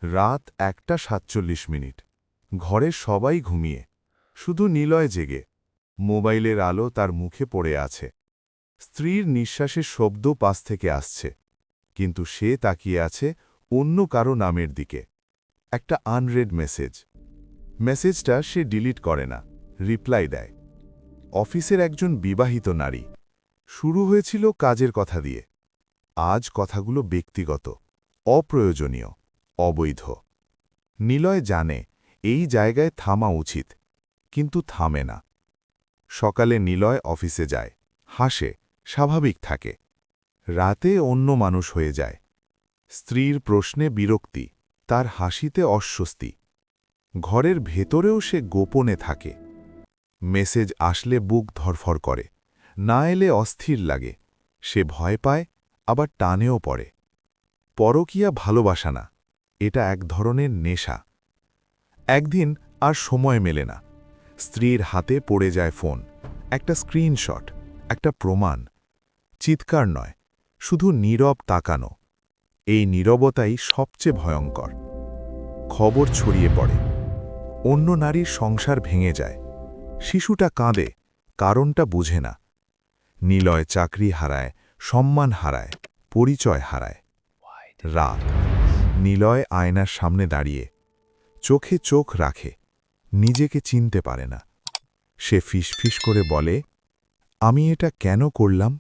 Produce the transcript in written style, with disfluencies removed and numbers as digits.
রাত 1:47। ঘরে সবাই ঘুমিয়ে, শুধু নিলয় জেগে। মোবাইলের আলো তার মুখে পড়ে আছে। স্ত্রীর নিঃশ্বাসের শব্দ পাশ থেকে আসছে, কিন্তু সে তাকিয়ে আছে অন্য কারো নামের দিকে। একটা আনরেড মেসেজ। মেসেজটা সে ডিলিট করে না, রিপ্লাই দেয়। অফিসের একজন বিবাহিত নারী। শুরু হয়েছিল কাজের কথা দিয়ে। আজ কথাগুলো ব্যক্তিগত, অপ্রয়োজনীয়, অবৈধ। নিলয় জানে এই জায়গায় থামা উচিত, কিন্তু থামে না। সকালে নিলয় অফিসে যায়, হাসে, স্বাভাবিক থাকে। রাতে অন্য মানুষ হয়ে যায়। স্ত্রীর প্রশ্নে বিরক্তি, তার হাসিতে অস্বস্তি। ঘরের ভেতরেও সে গোপনে থাকে। মেসেজ আসলে বুক ধরফর করে, না এলে অস্থির লাগে। সে ভয় পায়, আবার টানেও পড়ে। পরকীয়া ভালোবাসা না, এটা এক ধরনের নেশা। একদিন আর সময় মেলে না। স্ত্রীর হাতে পড়ে যায় ফোন, একটা স্ক্রিনশট, একটা প্রমাণ। চিৎকার নয়, শুধু নীরব তাকানো। এই নীরবতাই সবচেয়ে ভয়ঙ্কর। খবর ছড়িয়ে পড়ে। অন্য নারীর সংসার ভেঙে যায়। শিশুটা কাঁদে, কারণটা বুঝে না। নিলয় চাকরি হারায়, সম্মান হারায়, পরিচয় হারায়। রাত। নিলয় আয়নার সামনে দাঁড়িয়ে, চোখে চোখ রাখে, নিজেকে চিনতে পারে না। সে ফিসফিস করে বলে, আমি এটা কেন করলাম?